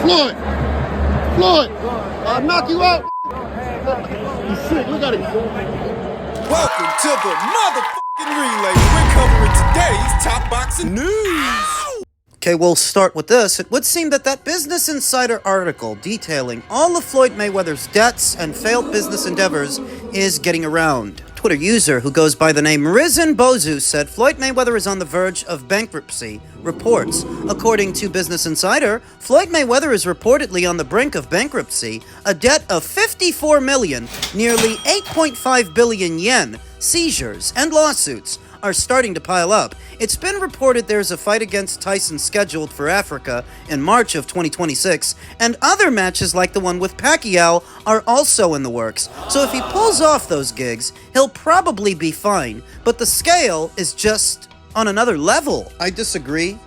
Floyd! Floyd! I'll knock you out! He's sick, look at him. Welcome to the motherfucking relay. We're covering today's top boxing news. Okay, we'll start with this. It would seem that Business Insider article detailing all of Floyd Mayweather's debts and failed business endeavors is getting around. Twitter user who goes by the name Risen Bozu said Floyd Mayweather is on the verge of bankruptcy, reports. According to Business Insider, Floyd Mayweather is reportedly on the brink of bankruptcy, a debt of 54 million, nearly 8.5 billion yen, seizures, and lawsuits are starting to pile up. It's been reported there's a fight against Tyson scheduled for Africa in March of 2026, and other matches like the one with Pacquiao are also in the works. So if he pulls off those gigs, he'll probably be fine, but the scale is just on another level. I disagree.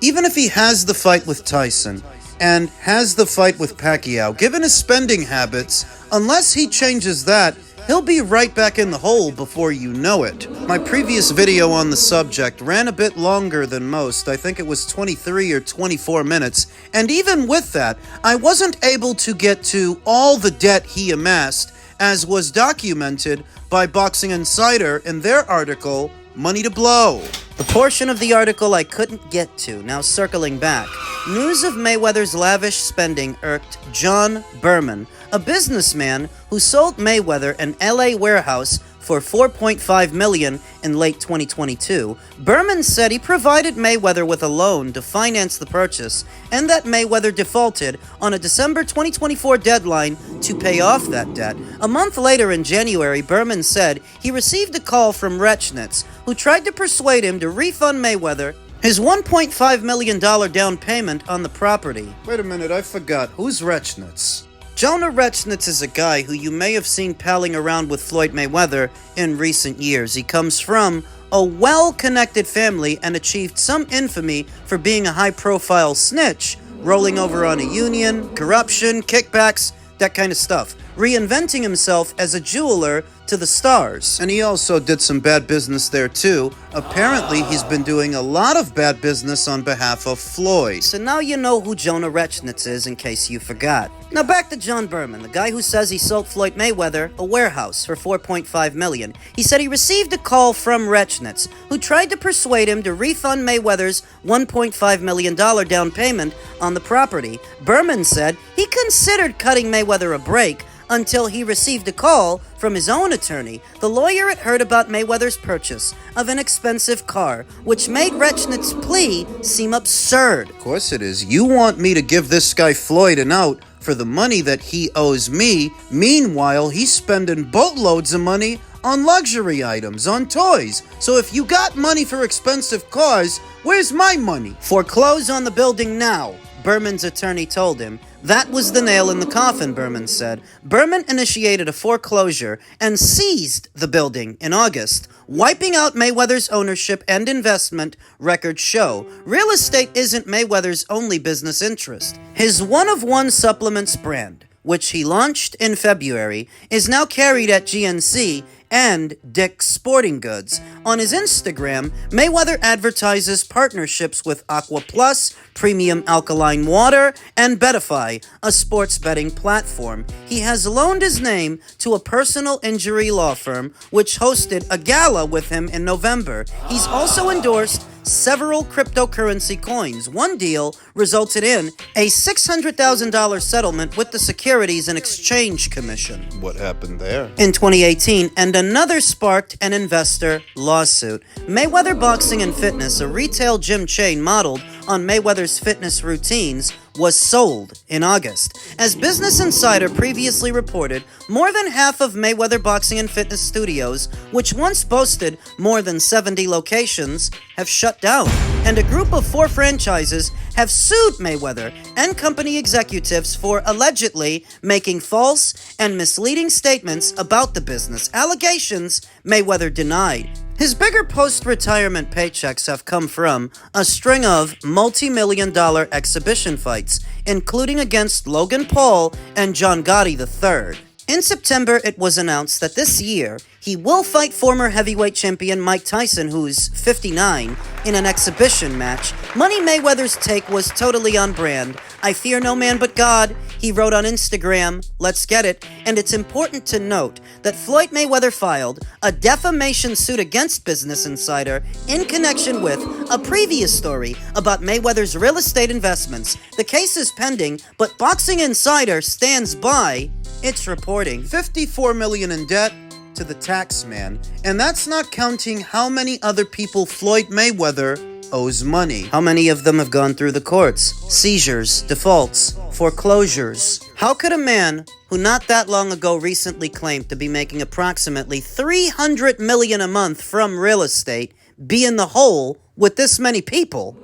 Even if he has the fight with Tyson and has the fight with Pacquiao, given his spending habits, unless he changes that, he'll be right back in the hole before you know it. My previous video on the subject ran a bit longer than most. I think it was 23 or 24 minutes. And even with that, I wasn't able to get to all the debt he amassed, as was documented by Boxing Insider in their article, Money to Blow. The portion of the article I couldn't get to. Now circling back. News of Mayweather's lavish spending irked John Berman, a businessman who sold Mayweather an LA warehouse for $4.5 million in late 2022. Berman said he provided Mayweather with a loan to finance the purchase, and that Mayweather defaulted on a December 2024 deadline to pay off that debt. A month later in January, Berman said he received a call from Rechnitz, who tried to persuade him to refund Mayweather his $1.5 million down payment on the property. Wait a minute, I forgot. Who's Rechnitz? Jonah Rechnitz is a guy who you may have seen palling around with Floyd Mayweather in recent years. He comes from a well-connected family and achieved some infamy for being a high-profile snitch, rolling over on a union, corruption, kickbacks, that kind of stuff, reinventing himself as a jeweler to the stars. And he also did some bad business there too. Apparently, he's been doing a lot of bad business on behalf of Floyd. So now you know who Jonah Rechnitz is, in case you forgot. Now back to John Berman, the guy who says he sold Floyd Mayweather a warehouse for $4.5 million. He said he received a call from Rechnitz, who tried to persuade him to refund Mayweather's $1.5 million down payment on the property. Berman said he considered cutting Mayweather a break until he received a call from his own attorney. The lawyer had heard about Mayweather's purchase of an expensive car, which made Rechnitz's plea seem absurd. Of course it is. You want me to give this guy Floyd an out for the money that he owes me. Meanwhile, he's spending boatloads of money on luxury items, on toys. So if you got money for expensive cars, where's my money? Foreclose on the building now, Berman's attorney told him. That was the nail in the coffin, Berman said. Berman initiated a foreclosure and seized the building in August, wiping out Mayweather's ownership and investment, records show. Real estate isn't Mayweather's only business interest. His one-of-one supplements brand, which he launched in February, is now carried at GNC and Dick's Sporting Goods. On his Instagram, Mayweather advertises partnerships with Aqua Plus, Premium Alkaline Water, and Betify, a sports betting platform. He has loaned his name to a personal injury law firm, which hosted a gala with him in November. He's also endorsed several cryptocurrency coins. One deal resulted in a $600,000 settlement with the Securities and Exchange Commission. What happened there? In 2018, and another sparked an investor lawsuit. Mayweather Boxing and Fitness, a retail gym chain modeled on Mayweather's fitness routines, was sold in August. As Business Insider previously reported, more than half of Mayweather Boxing and Fitness studios, which once boasted more than 70 locations, have shut down, and a group of 4 franchises have sued Mayweather and company executives for allegedly making false and misleading statements about the business, allegations Mayweather denied. His bigger post-retirement paychecks have come from a string of multi-million-dollar exhibition fights, including against Logan Paul and John Gotti III. In September, it was announced that this year, he will fight former heavyweight champion Mike Tyson, who's 59, in an exhibition match. Money Mayweather's take was totally on brand. "I fear no man but God," he wrote on Instagram. Let's get it. And it's important to note that Floyd Mayweather filed a defamation suit against Business Insider in connection with a previous story about Mayweather's real estate investments. The case is pending, but Boxing Insider stands by its reporting. $54 million in debt to the tax man, and that's not counting how many other people Floyd Mayweather owes money. How many of them have gone through the courts? Seizures, defaults, foreclosures. How could a man who not that long ago recently claimed to be making approximately $300 million a month from real estate be in the hole with this many people?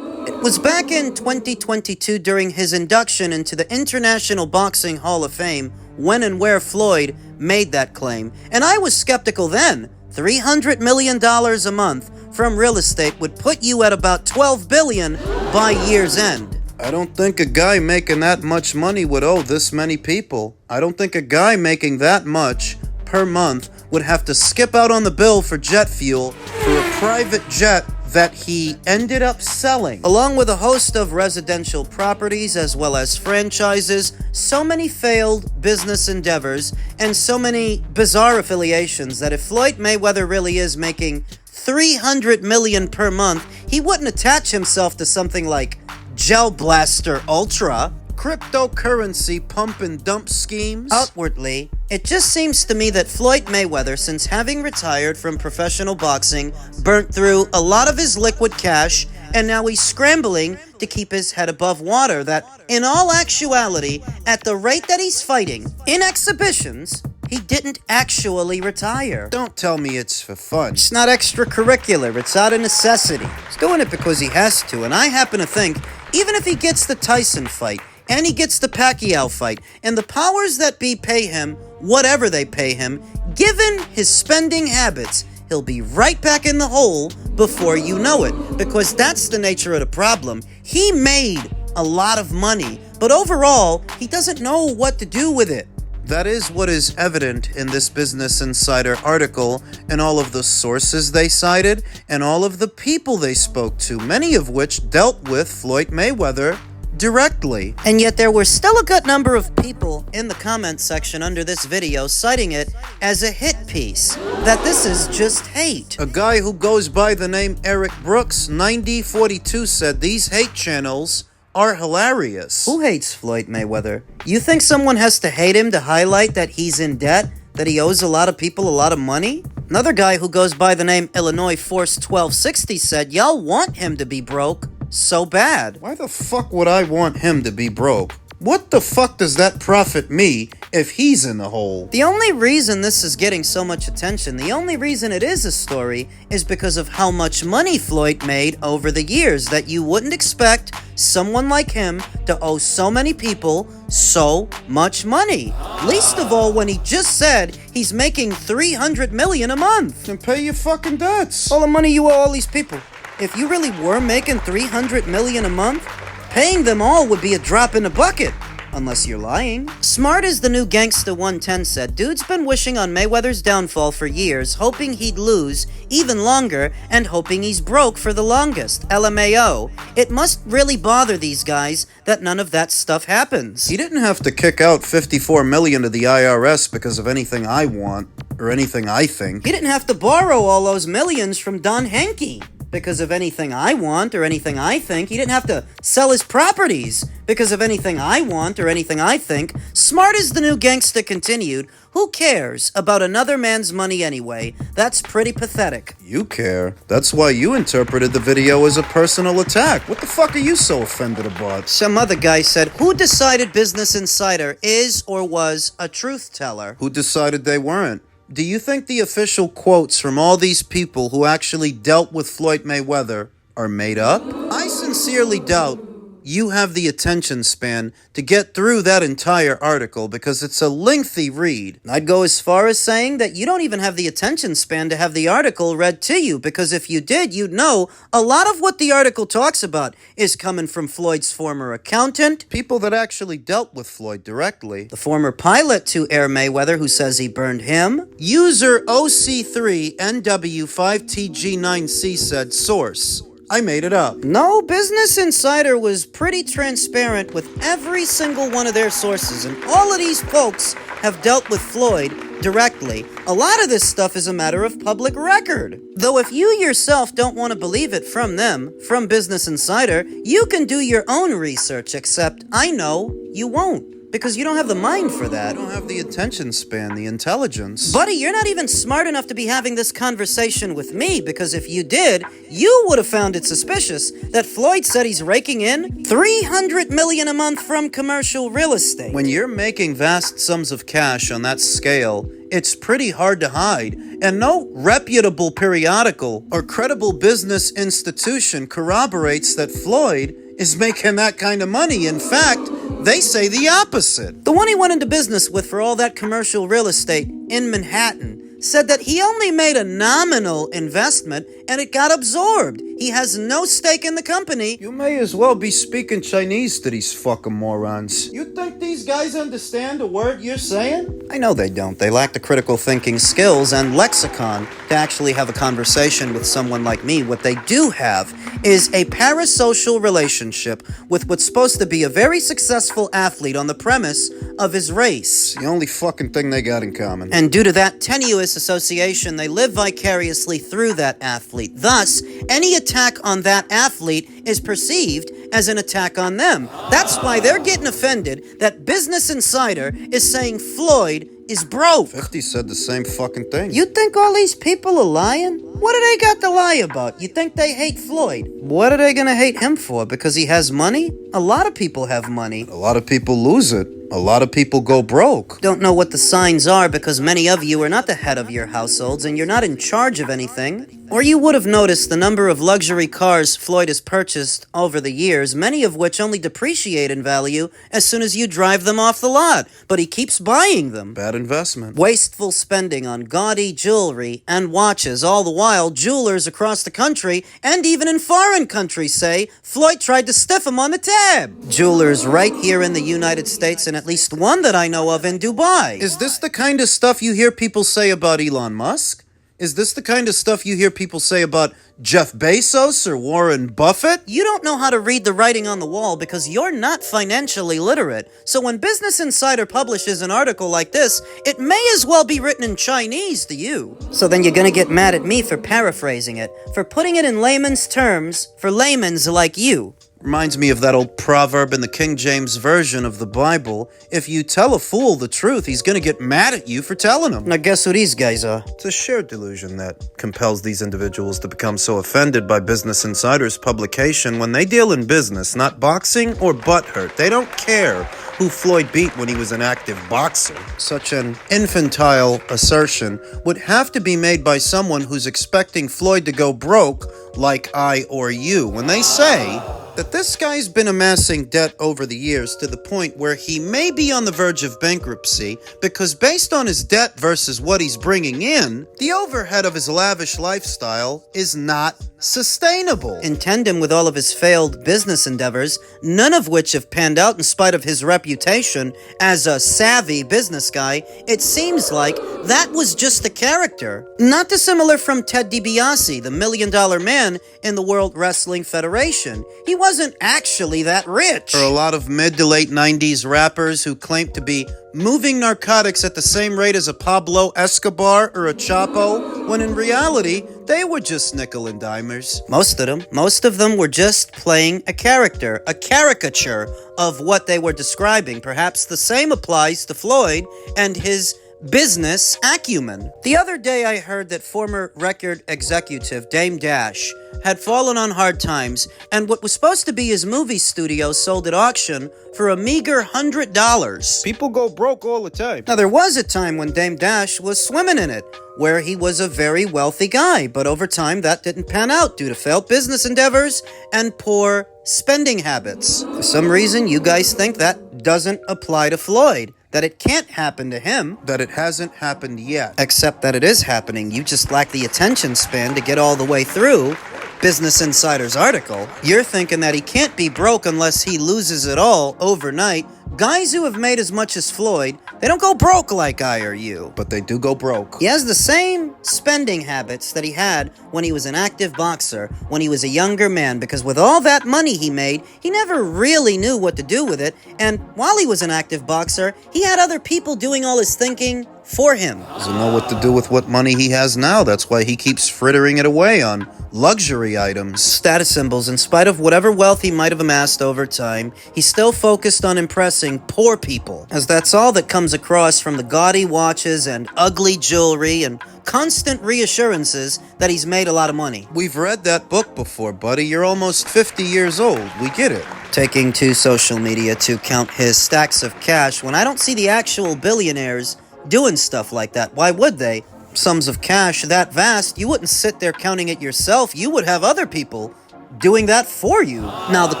It was back in 2022 during his induction into the International Boxing Hall of Fame when and where Floyd made that claim. And I was skeptical then. $300 million a month from real estate would put you at about $12 billion by year's end. I don't think a guy making that much money would owe this many people. I don't think a guy making that much per month would have to skip out on the bill for jet fuel for a private jet that he ended up selling, along with a host of residential properties as well as franchises, so many failed business endeavors, and so many bizarre affiliations that if Floyd Mayweather really is making $300 million per month, he wouldn't attach himself to something like Gel Blaster Ultra, cryptocurrency pump and dump schemes. Outwardly, it just seems to me that Floyd Mayweather, since having retired from professional boxing, burnt through a lot of his liquid cash, and now he's scrambling to keep his head above water. That, in all actuality, at the rate that he's fighting in exhibitions, he didn't actually retire. Don't tell me it's for fun. It's not extracurricular. It's out of necessity. He's doing it because he has to, and I happen to think, even if he gets the Tyson fight, and he gets the Pacquiao fight, and the powers that be pay him whatever they pay him, given his spending habits, he'll be right back in the hole before you know it, because that's the nature of the problem. He made a lot of money, but overall, he doesn't know what to do with it. That is what is evident in this Business Insider article and all of the sources they cited and all of the people they spoke to, many of which dealt with Floyd Mayweather directly. And yet there were still a good number of people in the comment section under this video citing it as a hit piece, that this is just hate. A guy who goes by the name Eric Brooks, 9042, said these hate channels are hilarious. Who hates Floyd Mayweather? You think someone has to hate him to highlight that he's in debt? That he owes a lot of people a lot of money? Another guy who goes by the name Illinois Force 1260 said, y'all want him to be broke so bad. Why the fuck would I want him to be broke? What the fuck does that profit me if he's in the hole? The only reason this is getting so much attention, the only reason it is a story, is because of how much money Floyd made over the years, that you wouldn't expect someone like him to owe so many people so much money. Least of all when he just said he's making $300 million a month. And pay your fucking debts. All the money you owe all these people. If you really were making $300 million a month, paying them all would be a drop in the bucket. Unless you're lying. Smart as the new Gangsta 110 said, dude's been wishing on Mayweather's downfall for years, hoping he'd lose even longer, and hoping he's broke for the longest. LMAO. It must really bother these guys that none of that stuff happens. He didn't have to kick out $54 million to the IRS because of anything I want, or anything I think. He didn't have to borrow all those millions from Don Henke because of anything I want or anything I think. He didn't have to sell his properties because of anything I want or anything I think. Smart as the new gangsta continued, who cares about another man's money anyway? That's pretty pathetic. You care. That's why you interpreted the video as a personal attack. What the fuck are you so offended about? Some other guy said, who decided Business Insider is or was a truth teller? Who decided they weren't? Do you think the official quotes from all these people who actually dealt with Floyd Mayweather are made up? I sincerely doubt you have the attention span to get through that entire article because it's a lengthy read. I'd go as far as saying that you don't even have the attention span to have the article read to you, because if you did, you'd know a lot of what the article talks about is coming from Floyd's former accountant, people that actually dealt with Floyd directly, the former pilot to Air Mayweather who says he burned him, user OC3NW5TG9C said source. I made it up. No, Business Insider was pretty transparent with every single one of their sources, and all of these folks have dealt with Floyd directly. A lot of this stuff is a matter of public record. Though if you yourself don't want to believe it from them, from Business Insider, you can do your own research, except I know you won't. Because you don't have the mind for that. You don't have the attention span, the intelligence. Buddy, you're not even smart enough to be having this conversation with me, because if you did, you would have found it suspicious that Floyd said he's raking in $300 million a month from commercial real estate. When you're making vast sums of cash on that scale, it's pretty hard to hide, and no reputable periodical or credible business institution corroborates that Floyd is making that kind of money. In fact, they say the opposite. The one he went into business with for all that commercial real estate in Manhattan said that he only made a nominal investment and it got absorbed. He has no stake in the company. You may as well be speaking Chinese to these fucking morons. You think these guys understand a word you're saying? I know they don't. They lack the critical thinking skills and lexicon to actually have a conversation with someone like me. What they do have is a parasocial relationship with what's supposed to be a very successful athlete on the premise of his race. It's the only fucking thing they got in common. And due to that tenuous association, they live vicariously through that athlete. Thus, any attack on that athlete is perceived as an attack on them. That's why they're getting offended that Business Insider is saying Floyd is broke. 50 said the same fucking thing. You think all these people are lying? What do they got to lie about? You think they hate Floyd? What are they gonna hate him for? Because he has money? A lot of people have money. A lot of people lose it. A lot of people go broke. Don't know what the signs are because many of you are not the head of your households and you're not in charge of anything. Or you would have noticed the number of luxury cars Floyd has purchased over the years, many of which only depreciate in value as soon as you drive them off the lot. But he keeps buying them. Bad investment. Wasteful spending on gaudy jewelry and watches. All the while, jewelers across the country and even in foreign countries say Floyd tried to stiff him on the tab. Jewelers right here in the United States and at least one that I know of in Dubai. Is this the kind of stuff you hear people say about Elon Musk? Is this the kind of stuff you hear people say about Jeff Bezos or Warren Buffett? You don't know how to read the writing on the wall because you're not financially literate. So when Business Insider publishes an article like this, it may as well be written in Chinese to you. So then you're gonna get mad at me for paraphrasing it, for putting it in layman's terms for layman's like you. Reminds me of that old proverb in the King James Version of the Bible. If you tell a fool the truth, he's gonna get mad at you for telling him. Now guess who these guys are? It's a shared delusion that compels these individuals to become so offended by Business Insider's publication when they deal in business, not boxing or butthurt. They don't care who Floyd beat when he was an active boxer. Such an infantile assertion would have to be made by someone who's expecting Floyd to go broke like I or you. When they say that this guy's been amassing debt over the years to the point where he may be on the verge of bankruptcy because based on his debt versus what he's bringing in, the overhead of his lavish lifestyle is not sustainable. In tandem with all of his failed business endeavors, none of which have panned out in spite of his reputation as a savvy business guy, it seems like that was just a character. Not dissimilar from Ted DiBiase, the $1 million man in the World Wrestling Federation. He wasn't actually that rich. Or a lot of mid to late 90s rappers who claimed to be moving narcotics at the same rate as a Pablo Escobar or a Chapo, when in reality, they were just nickel and dimers. Most of them were just playing a character, a caricature of what they were describing. Perhaps the same applies to Floyd and his business acumen. The other day I heard that former record executive Dame Dash had fallen on hard times, and what was supposed to be his movie studio sold at auction for a meager $100. People go broke all the time. Now, there was a time when Dame Dash was swimming in it, where he was a very wealthy guy, but over time that didn't pan out due to failed business endeavors and poor spending habits. For some reason, you guys think that doesn't apply to Floyd, that it can't happen to him, That it hasn't happened yet. except that it is happening. You just lack the attention span to get all the way through Business Insider's article. You're thinking that he can't be broke unless he loses it all overnight. Guys who have made as much as Floyd, they don't go broke like I or you. But they do go broke. He has the same spending habits that he had when he was an active boxer, when he was a younger man, because with all that money he made, he never really knew what to do with it, and while he was an active boxer, he had other people doing all his thinking for him. Doesn't know what to do with what money he has now. That's why he keeps frittering it away on luxury items. Status symbols. In spite of whatever wealth he might have amassed over time, he's still focused on impressing poor people, as that's all that comes across from the gaudy watches and ugly jewelry and constant reassurances that he's made a lot of money. We've read that book before, buddy. You're almost 50 years old. We get it. Taking to social media to count his stacks of cash when I don't see the actual billionaires doing stuff like that. Why would they? Sums of cash that vast, you wouldn't sit there counting it yourself. You would have other people doing that for you. Now the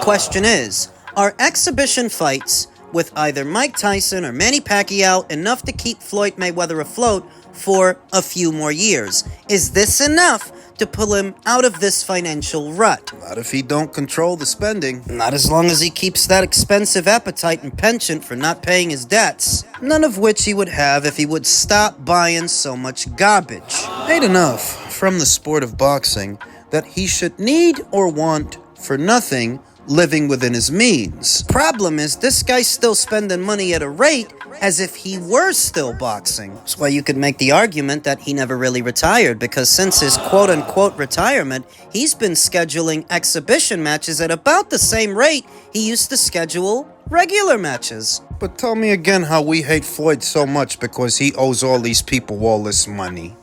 question is, are exhibition fights with either Mike Tyson or Manny Pacquiao enough to keep Floyd Mayweather afloat for a few more years? Is this enough to pull him out of this financial rut? Not if he don't control the spending. Not as long as he keeps that expensive appetite and penchant for not paying his debts, none of which he would have if he would stop buying so much garbage. Paid enough from the sport of boxing that he should need or want for nothing, living within his means. Problem is, this guy's still spending money at a rate as if he were still boxing. That's why you could make the argument that he never really retired, because since his quote-unquote retirement, he's been scheduling exhibition matches at about the same rate he used to schedule regular matches. But tell me again how we hate Floyd so much because he owes all these people all this money.